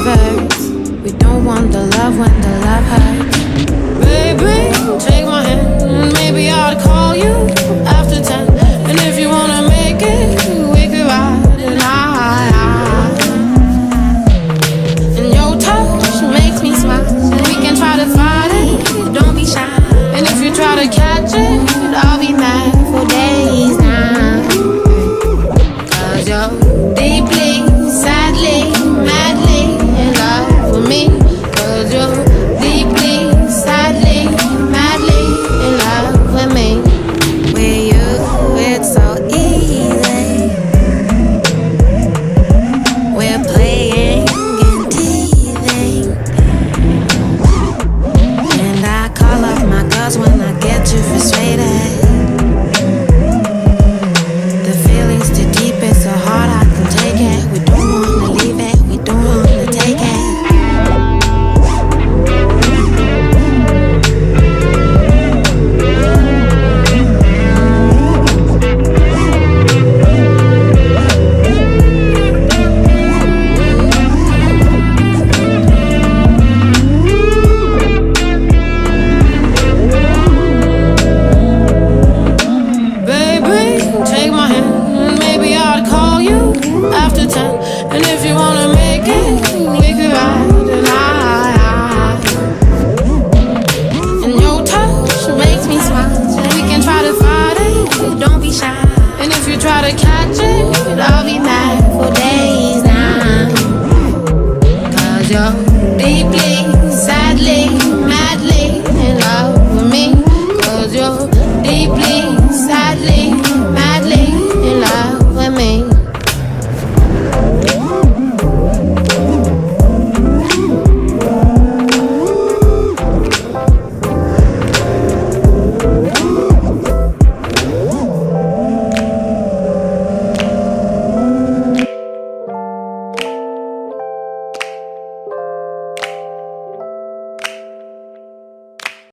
reverse. We don't want the love when the love hurts. Baby, take my hand, and maybe I'll call you after 10. And if you wanna make it, we could ride it high. And your touch makes me smile. And we can try to fight it, don't be shy. And if you try to catch it, I'll be mad for days now. 'Cause you're deeply, sadly